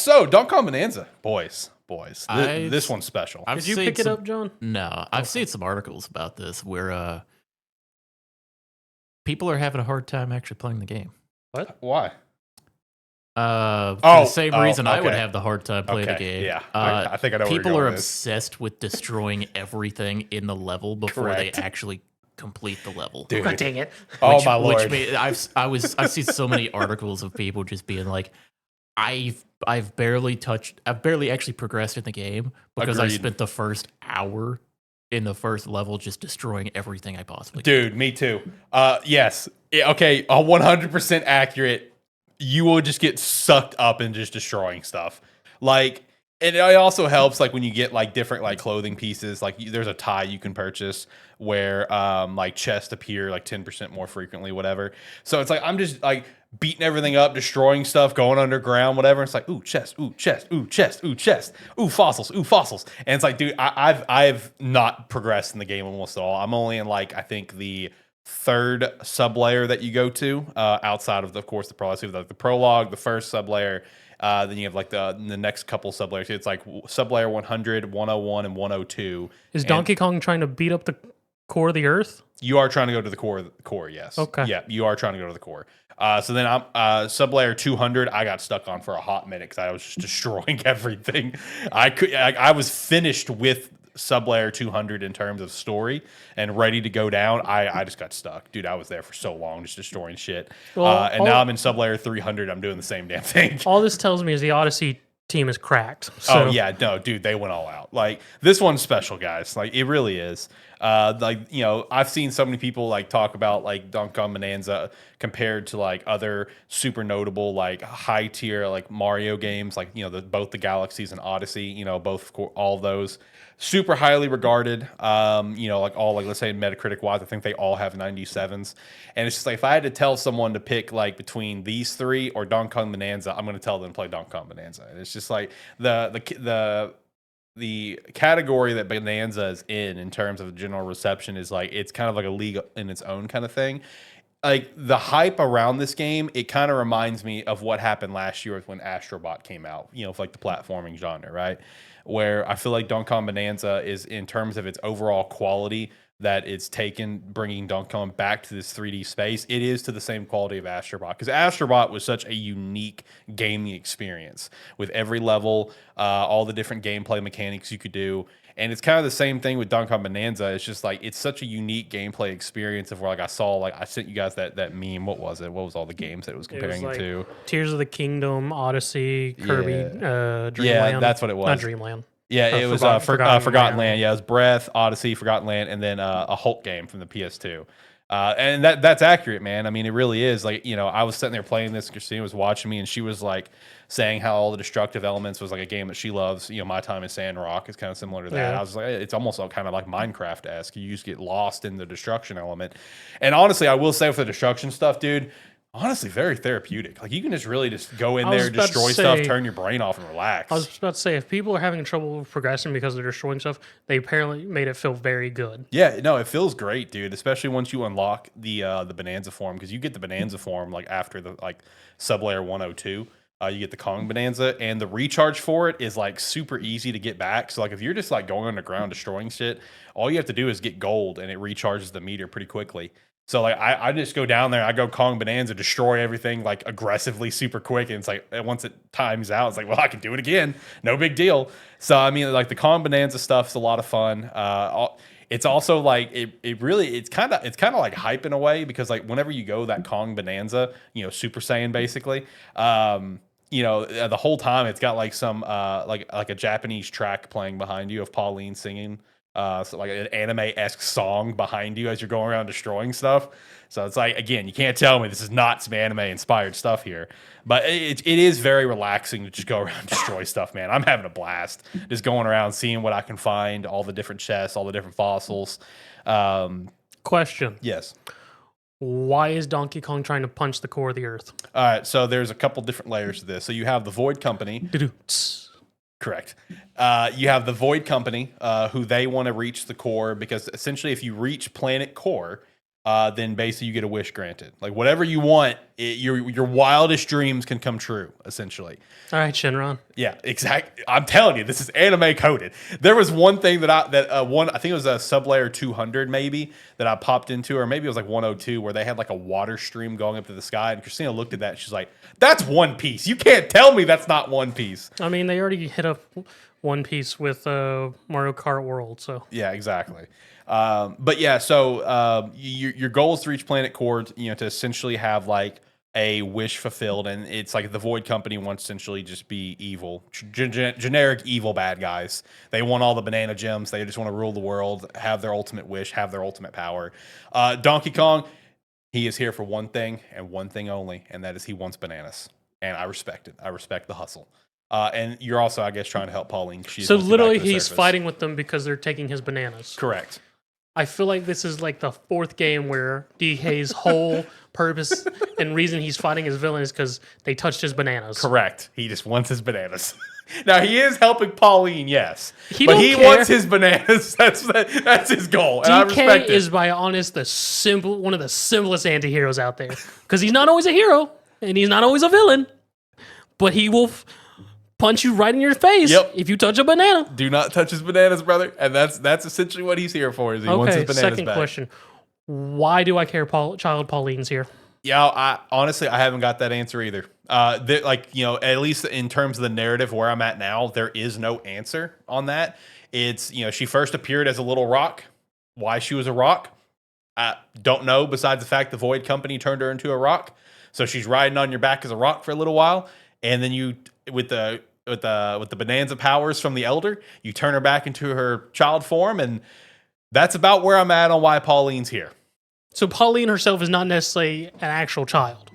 So, Donkey Kong Bonanza, boys. This one's special. Did you pick it up, John? No, I've seen some articles about this where people are having a hard time actually playing the game. What? Why? For the same reason I would okay. have the hard time playing the game. Yeah, I think I know where you're people going are with this. obsessed with destroying everything in the level before Correct. they actually complete the level. Dude. God dang it. Oh my lord! I've seen so many articles of people just being like, I've barely actually progressed in the game because I Agreed. spent the first hour in the first level just destroying everything I possibly could. Dude, me too. Yes. Okay, 100% accurate. You will just get sucked up in just destroying stuff. Like, and it also helps like when you get like different like clothing pieces. Like there's a tie you can purchase where like chests appear like 10% more frequently, whatever. So it's like I'm just like beating everything up, destroying stuff, going underground, whatever. It's like ooh chest, ooh chest, ooh chest, ooh chest, ooh fossils, ooh fossils. And it's like, dude, I've not progressed in the game almost at all. I'm only in like I think the third sub layer that you go to outside of course the prologue, the first sub layer. Then you have like the next couple sub layers. It's like sub layer 100, 101, and 102. Is Donkey Kong trying to beat up the core of the earth? You are trying to go to the core, yes. Okay. Yeah, you are trying to go to the core. So then I'm sub layer 200. I got stuck on for a hot minute because I was just destroying everything. I was finished with sub layer 200 in terms of story and ready to go down. I just got stuck, dude. I was there for so long just destroying shit. Well, and now I'm in sub layer 300. I'm doing the same damn thing. All this tells me is the Odyssey team is cracked. So. Oh yeah, no, dude, they went all out. Like this one's special, guys. Like it really is. Like you know, I've seen so many people like talk about like Donkey Kong Bonanza compared to like other super notable like high tier like Mario games, like you know both the Galaxies and Odyssey. You know, all those super highly regarded. You know, like all like let's say Metacritic wise, I think they all have 97s. And it's just like if I had to tell someone to pick like between these three or Donkey Kong Bonanza, I'm going to tell them to play Donkey Kong Bonanza. And it's just like the category that Bonanza is in terms of general reception is like it's kind of like a league in its own kind of thing. Like the hype around this game, it kind of reminds me of what happened last year when Astrobot came out, you know, for like the platforming genre, right? Where I feel like Donkey Kong Bonanza is in terms of its overall quality that it's taken, bringing Donkey Kong back to this 3D space. It is to the same quality of Astrobot because Astrobot was such a unique gaming experience with every level, all the different gameplay mechanics you could do. And it's kind of the same thing with Donkey Kong Bonanza. It's just like it's such a unique gameplay experience of where like I saw like I sent you guys that meme. What was it? What was all the games that it was comparing like to? Tears of the Kingdom, Odyssey, Kirby, Dreamland. Yeah, that's what it was. Not Dreamland. Yeah, it was Forgotten Land. Yeah, it was Breath, Odyssey, Forgotten Land, and then a Hulk game from the PS2. And that's accurate, man. I mean, it really is. Like, you know, I was sitting there playing this, Christina was watching me, and she was like saying how all the destructive elements was like a game that she loves. You know, My Time in Sandrock is kind of similar to that. Yeah. I was like, it's almost kind of like Minecraft-esque. You just get lost in the destruction element. And honestly, I will say with the destruction stuff, dude, honestly, very therapeutic. Like you can just really just go in there, destroy stuff, turn your brain off, and relax. I was about to say, if people are having trouble progressing because they're destroying stuff, they apparently made it feel very good. Yeah, no, it feels great, dude. Especially once you unlock the Bonanza form, because you get the Bonanza form like after the like sublayer 102. You get the Kong Bonanza, and the recharge for it is like super easy to get back. So like if you're just like going underground destroying shit, all you have to do is get gold, and it recharges the meter pretty quickly. So like I just go down there, I go Kong Bonanza, destroy everything like aggressively, super quick, and it's like once it times out, it's like, well, I can do it again, no big deal. So I mean, like the Kong Bonanza stuff's a lot of fun. It's also like it's kind of like hype in a way because like whenever you go that Kong Bonanza, you know, Super Saiyan basically, you know, the whole time it's got like some like a Japanese track playing behind you of Pauline singing. So like an anime-esque song behind you as you're going around destroying stuff. So it's like, again, you can't tell me this is not some anime-inspired stuff here. But it is very relaxing to just go around and destroy stuff, man. I'm having a blast just going around, seeing what I can find, all the different chests, all the different fossils. Question. Yes. Why is Donkey Kong trying to punch the core of the earth? All right, so there's a couple different layers to this. So you have the Void Company. Correct. You have the Void Company, who they want to reach the core because essentially if you reach planet core, then basically you get a wish granted. Like whatever you want, your wildest dreams can come true, essentially. All right, Shinron. Yeah, exactly. I'm telling you, this is anime coded. There was one thing I think it was a sublayer 200 maybe that I popped into, or maybe it was like 102 where they had like a water stream going up to the sky, and Christina looked at that and she's like, "That's One Piece. You can't tell me that's not One Piece." I mean, they already hit up One Piece with Mario Kart World, so Yeah, exactly. But yeah, so your goal is to reach Planet Core, to essentially have like a wish fulfilled, and it's like the Void Company wants to essentially just be evil, generic evil bad guys. They want all the banana gems. They just want to rule the world, have their ultimate wish, have their ultimate power. Donkey Kong, he is here for one thing and one thing only, and that is he wants bananas. And I respect it. I respect the hustle. And you're also, I guess, trying to help Pauline. So literally, he's fighting with them because they're taking his bananas. Correct. I feel like this is like the fourth game where DK's whole purpose and reason he's fighting his villain is because they touched his bananas. Correct. He just wants his bananas. Now he is helping Pauline, yes, but he wants his bananas. That's his goal, and I respect DK it. is, by honest, one of the simplest anti-heroes out there because he's not always a hero and he's not always a villain, but he will punch you right in your face if you touch a banana. Do not touch his bananas, brother. And that's essentially what he's here for. Is he wants his bananas second back. Question. Why do I care Child Pauline's here? Yeah, I honestly haven't got that answer either. At least in terms of the narrative where I'm at now, there is no answer on that. It's, she first appeared as a little rock. Why she was a rock, I don't know, besides the fact the Void Company turned her into a rock. So she's riding on your back as a rock for a little while, and then you with the Bananza powers from the Elder, you turn her back into her child form, and that's about where I'm at on why Pauline's here. So Pauline herself is not necessarily an actual child.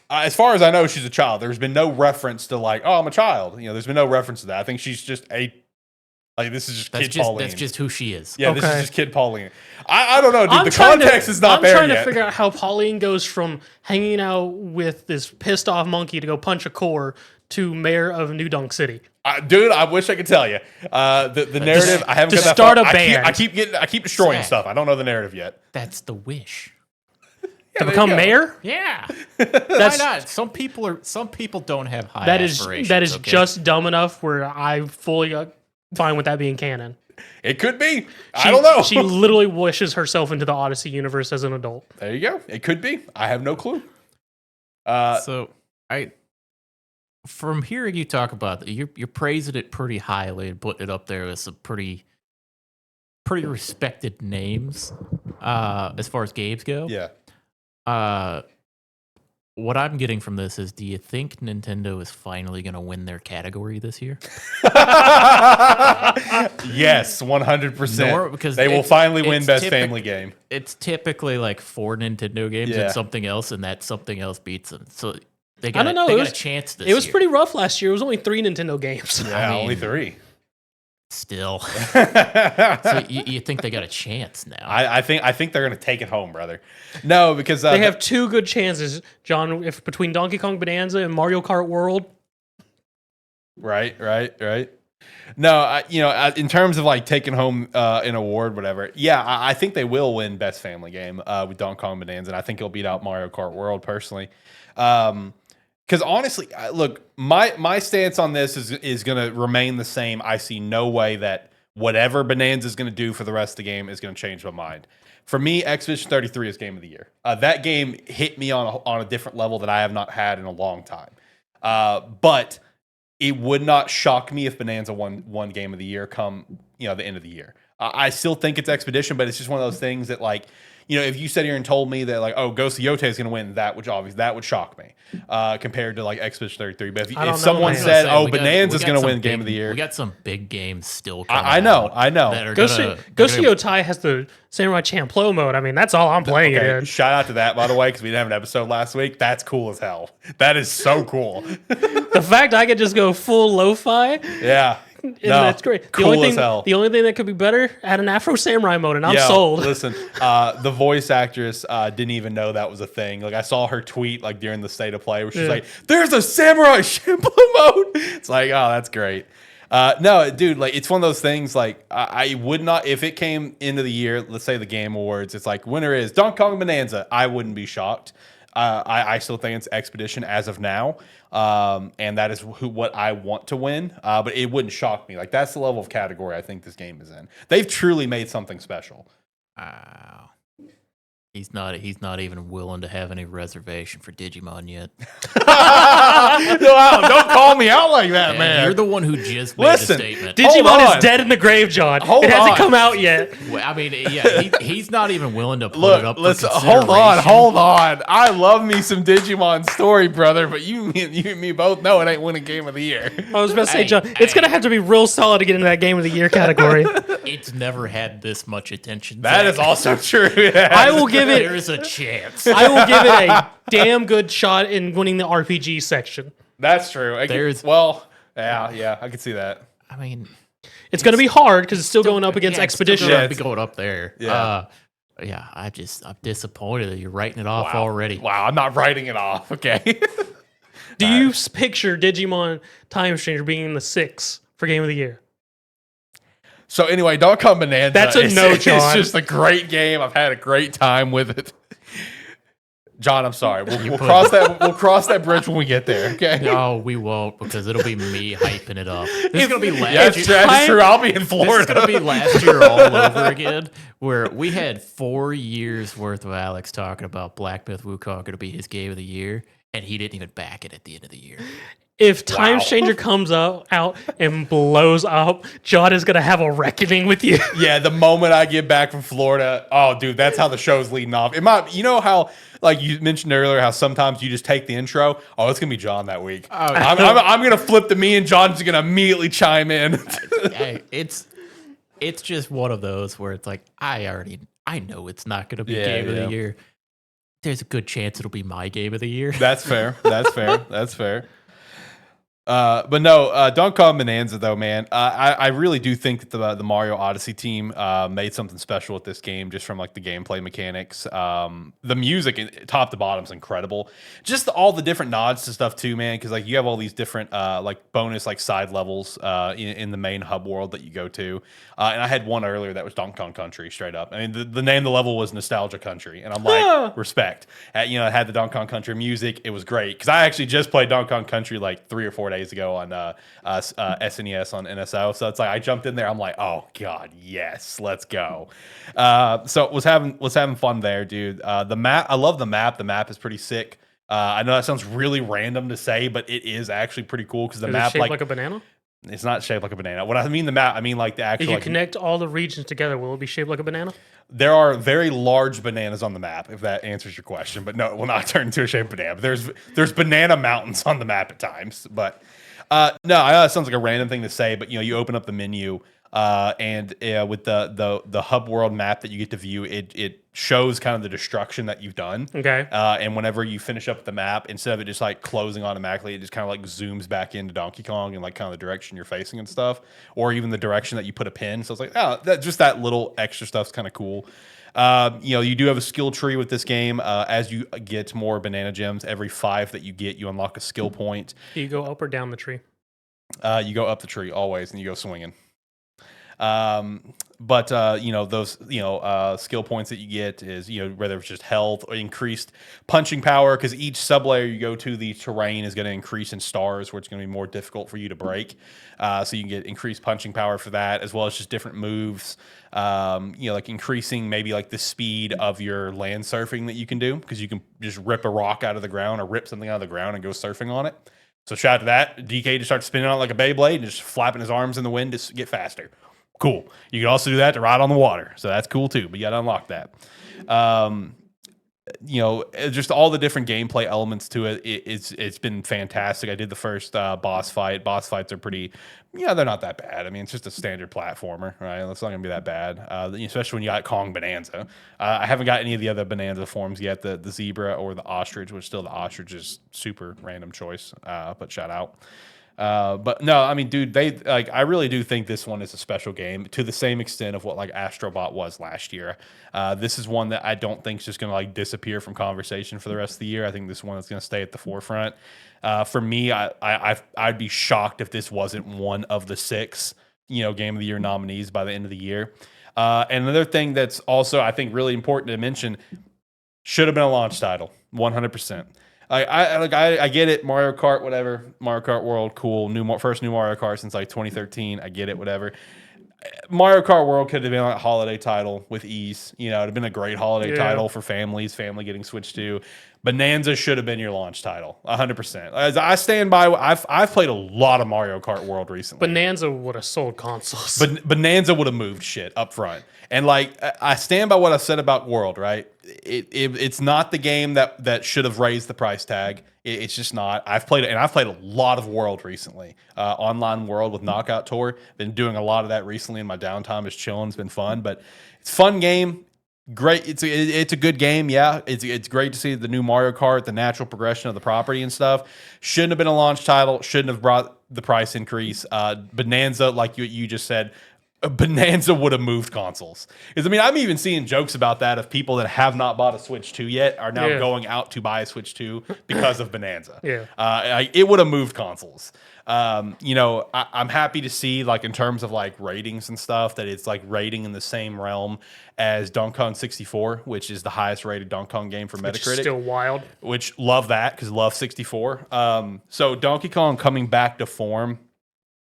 As far as I know, she's a child. There's been no reference to like, oh, I'm a child. There's been no reference to that. I think she's just this is just Kid Pauline. That's just who she is. Yeah, this is just Kid Pauline. I don't know, dude. The context is not there yet. I'm trying to figure out how Pauline goes from hanging out with this pissed off monkey to go punch a core to mayor of New Dunk City. Dude, I wish I could tell you. The narrative, I haven't got that start far. a band. I keep destroying stuff. I don't know the narrative yet. That's the wish. To become mayor? Yeah. Why not? Some people don't have high aspirations. That is just dumb enough where I fully fine with that being canon. It could be. I don't know. She literally wishes herself into the Odyssey universe as an adult. There you go. It could be. I have no clue. From hearing you talk about it, you're praising it pretty highly and putting it up there with some pretty respected names as far as games go. Yeah. What I'm getting from this is, do you think Nintendo is finally going to win their category this year? Yes, 100%. Because they will finally win Best Family Game. It's typically like 4 Nintendo games and something else, and that something else beats them. So they got a chance this year. It was pretty rough last year. It was only 3 Nintendo games. Yeah, only 3. Still. So you think they got a chance now? I think they're going to take it home, brother. No, because they have 2 good chances, John, if between Donkey Kong Bonanza and Mario Kart World. Right. No, in terms of like taking home an award, whatever. Yeah, I think they will win Best Family Game with Donkey Kong Bonanza, and I think it'll beat out Mario Kart World personally. Because honestly, look, my stance on this is going to remain the same. I see no way that whatever Bonanza is going to do for the rest of the game is going to change my mind. For me, Expedition 33 is Game of the Year. That game hit me on a different level that I have not had in a long time. But it would not shock me if Bonanza won Game of the Year come the end of the year. I still think it's Expedition, but it's just one of those things that like, if you sat here and told me that like, oh, Ghost of Yote is going to win, that would shock me compared to like Expedition 33. But if someone said, Bonanza is going to win Game of the Year, we got some big games still coming I know. Ghost of Yote has the Samurai Champloo mode. I mean, that's all I'm playing it in. Shout out to that, by the way, because we didn't have an episode last week. That's cool as hell. That is so cool. The fact I could just go full lo-fi. Yeah. That's great. The only thing that could be better, add an Afro Samurai mode, and I'm sold. Listen, the voice actress didn't even know that was a thing. Like I saw her tweet like during the state of play where she's like, "There's a Samurai Champloo mode." It's like, oh, that's great. No, dude, like it's one of those things. Like I would not if it came into the year. Let's say the Game Awards. It's like winner is Donkey Kong Bonanza. I wouldn't be shocked. I still think it's Expedition as of now, and that is what I want to win. But it wouldn't shock me. Like that's the level of category I think this game is in. They've truly made something special. Wow. He's not even willing to have any reservation for Digimon yet. Wow, don't call me out like that, man. You're the one who just made a statement. Digimon is dead in the grave, John. It hasn't come out yet. Well, I mean, yeah, he's not even willing to put it up. Listen, for hold on. I love me some Digimon story, brother. But you and me both know it ain't winning Game of the Year. I was about to say, John, it's gonna have to be real solid to get into that Game of the Year category. It's never had this much attention. That is also true. I will give it. There is a chance. I will give it a damn good shot in winning the RPG section. That's true. I can see that. I mean, it's going to be hard because it's still going up against Expedition. It's going up there. Yeah. I'm disappointed that you're writing it off already. Wow, I'm not writing it off. Okay. Do you picture Digimon Time Stranger being in the 6 for Game of the Year? So anyway, Donkey Kong Bonanza. That's a no, John. It's just a great game. I've had a great time with it. John, I'm sorry. We'll cross that. We'll cross that bridge when we get there. Okay. No, we won't because it'll be me hyping it up. This is gonna be last year. That's true. I'll be in Florida. This is gonna be last year all over again, where we had 4 years worth of Alex talking about Black Myth Wukong going to be his Game of the Year, and he didn't even back it at the end of the year. If Time Stranger comes out and blows up, John is going to have a reckoning with you. Yeah, the moment I get back from Florida, oh, dude, that's how the show's leading off. You know how, like you mentioned earlier, how sometimes you just take the intro? Oh, it's going to be John that week. Oh, I'm going to flip to me, and John's going to immediately chime in. Hey, it's just one of those where it's like, I know it's not going to be Game of the Year. There's a good chance it'll be my Game of the Year. That's fair. That's fair. But no, Donkey Kong Bonanza though, man. I really do think that the Mario Odyssey team made something special with this game, just from like the gameplay mechanics. The music, top to bottom, is incredible. Just all the different nods to stuff too, man. Because like you have all these different like bonus like side levels in the main hub world that you go to. And I had one earlier that was Donkey Kong Country, straight up. I mean, the name of the level was Nostalgia Country, and I'm like, respect. It had the Donkey Kong Country music. It was great because I actually just played Donkey Kong Country like 3 or 4 days ago on SNES on NSO. So it's like I jumped in there. I'm like, oh god, yes, let's go. So was having fun there, dude. The map, I love the map. The map is pretty sick. I know that sounds really random to say, but it is actually pretty cool because the map shaped like a banana. It's not shaped like a banana. When I mean the map, I mean like the actual. If you connect all the regions together, will it be shaped like a banana? There are very large bananas on the map, if that answers your question. But no, it will not turn into a shaped banana. But there's banana mountains on the map at times. But no, I know that sounds like a random thing to say, but you open up the menu and with the hub world map that you get to view, it shows kind of the destruction that you've done. Okay. And whenever you finish up the map, instead of it just like closing automatically, it just kind of like zooms back into Donkey Kong and like kind of the direction you're facing and stuff, or even the direction that you put a pin. So it's like, that little extra stuff's kind of cool. You do have a skill tree with this game. As you get more banana gems, every 5 that you get, you unlock a skill point. Do you go up or down the tree? You go up the tree always, and you go swinging. But those skill points that you get is whether it's just health or increased punching power, because each sublayer you go to, the terrain is going to increase in stars, where it's going to be more difficult for you to break. So you can get increased punching power for that, as well as just different moves. Like increasing maybe like the speed of your land surfing that you can do, because you can just rip a rock out of the ground or rip something out of the ground and go surfing on it. So shout out to that. DK just starts spinning on it like a Beyblade and just flapping his arms in the wind to get faster. Cool. You can also do that to ride on the water. So that's cool too, but you got to unlock that. Just all the different gameplay elements to it. It's been fantastic. I did the first boss fight. Boss fights are pretty, they're not that bad. I mean, it's just a standard platformer, right? It's not going to be that bad, especially when you got Kong Bonanza. I haven't got any of the other Bonanza forms yet, the zebra or the ostrich, which still the ostrich is super random choice, but shout out. But no, I mean, dude, I really do think this one is a special game to the same extent of what like Astrobot was last year. This is one that I don't think is just going to like disappear from conversation for the rest of the year. I think this one is going to stay at the forefront. For me, I'd be shocked if this wasn't one of the 6, Game of the Year nominees by the end of the year. And another thing that's also I think really important to mention, should have been a launch title, 100%. I get it, Mario Kart, whatever, Mario Kart World, cool, first new Mario Kart since like 2013. I get it, whatever. Mario Kart World could have been like a holiday title with ease. It'd have been a great holiday title for families, family getting Switch to. Bonanza should have been your launch title, 100%. As I stand by, I've played a lot of Mario Kart World recently. Bonanza would have sold consoles. But Bonanza would have moved shit up front. And like I stand by what I said about World, right? It's not the game that should have raised the price tag. It's just not. I've played a lot of World recently. Online World with Knockout Tour. Been doing a lot of that recently in my downtime. Just chilling. It's been fun, but it's a fun game. Great. It's a good game. Yeah, it's great to see the new Mario Kart, the natural progression of the property and stuff. Shouldn't have been a launch title. Shouldn't have brought the price increase. Bonanza, like you just said, Bonanza would have moved consoles. Because I mean, I'm even seeing jokes about that of people that have not bought a Switch 2 yet are now going out to buy a Switch 2 because of Bonanza. It would have moved consoles. I'm happy to see, like, in terms of like ratings and stuff, that it's like rating in the same realm as Donkey Kong 64, which is the highest rated Donkey Kong game for Metacritic. Which is still wild. Which love that because love 64. So Donkey Kong coming back to form.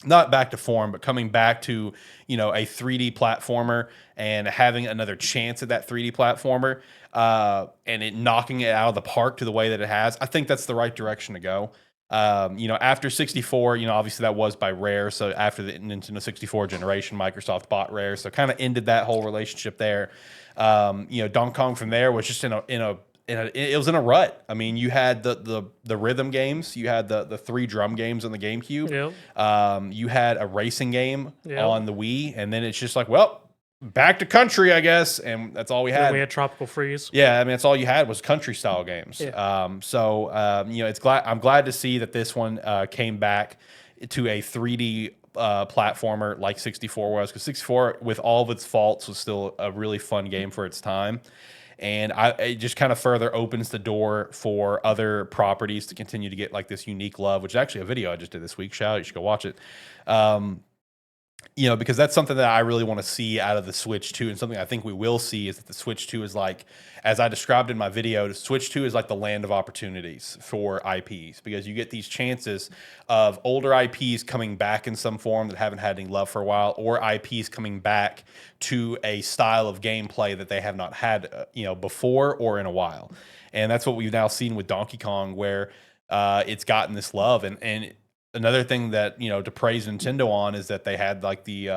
Not back to form, but coming back to, a 3D platformer and having another chance at that 3D platformer and it knocking it out of the park to the way that it has. I think that's the right direction to go. After 64, obviously that was by Rare. So after the Nintendo 64 generation, Microsoft bought Rare. So kind of ended that whole relationship there. Donkey Kong from there was just it was in a rut. I mean, you had the rhythm games, you had the 3 drum games on the GameCube, you had a racing game on the Wii, and then it's just like, well, back to country, I guess, and that's all we had. We had Tropical Freeze. Yeah, I mean, that's all you had was country style games. I'm glad to see that this one came back to a 3D platformer like 64 was, because 64, with all of its faults, was still a really fun game for its time. And it just kind of further opens the door for other properties to continue to get like this unique love, which is actually a video I just did this week. Shout out, you should go watch it. Because that's something that I really want to see out of the Switch 2, and something I think we will see is that the Switch 2 is like, as I described in my video, the Switch 2 is like the land of opportunities for IPs, because you get these chances of older IPs coming back in some form that haven't had any love for a while, or IPs coming back to a style of gameplay that they have not had, before or in a while. And that's what we've now seen with Donkey Kong, where it's gotten this love. And another thing that, to praise Nintendo on is that they had like the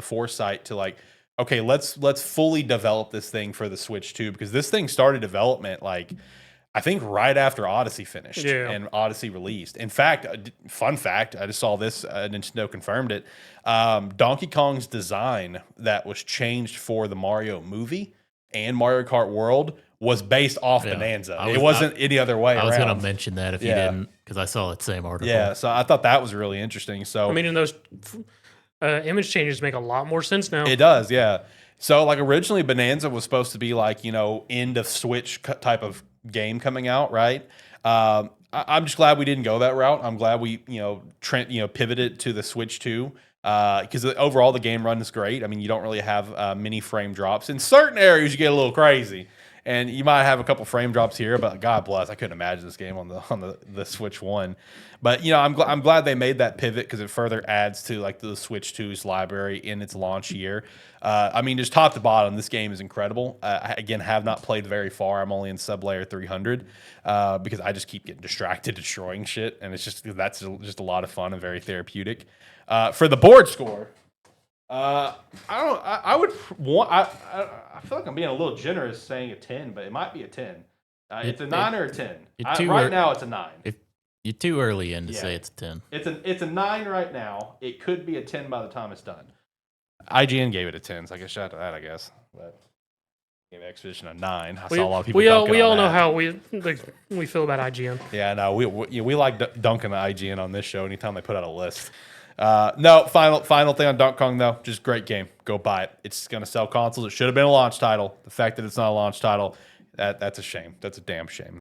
foresight to like, okay, let's fully develop this thing for the Switch 2, because this thing started development like, I think right after Odyssey finished and Odyssey released. In fact, fun fact, I just saw this, Nintendo confirmed it. Donkey Kong's design that was changed for the Mario movie and Mario Kart World was based off Bonanza. It wasn't any other way. I was going to mention that if you didn't, because I saw that same article. Yeah, so I thought that was really interesting. So I mean, and those image changes make a lot more sense now. It does, yeah. So like originally Bonanza was supposed to be like, end of Switch type of game coming out, right? I'm just glad we didn't go that route. I'm glad we, pivoted to the Switch 2. Because overall the game run is great. I mean, you don't really have many frame drops. In certain areas, you get a little crazy, and you might have a couple frame drops here. But God bless, I couldn't imagine this game on the Switch 1. But I'm glad they made that pivot, because it further adds to like the Switch 2's library in its launch year. I mean, just top to bottom, this game is incredible. I, again, have not played very far. I'm only in sub-layer 300 because I just keep getting distracted destroying shit, and that's just a lot of fun and very therapeutic. For the board score, I feel like I'm being a little generous saying a 10, but it might be a 10. It's a 9 or a 10. Right now, it's a 9. You're too early in to say it's a 10. It's a 9 right now. It could be a 10 by the time it's done. IGN gave it a 10, so I guess shout out to that, I guess. But Gave Expedition a 9. I We, saw a lot of people. we all dunking on know that. how we feel about IGN. Yeah, no, we like dunking the IGN on this show anytime they put out a list. No, final thing on Donkey Kong though, just great game. Go buy it. It's gonna sell consoles. It should have been a launch title. The fact that it's not a launch title, that's a shame. That's a damn shame.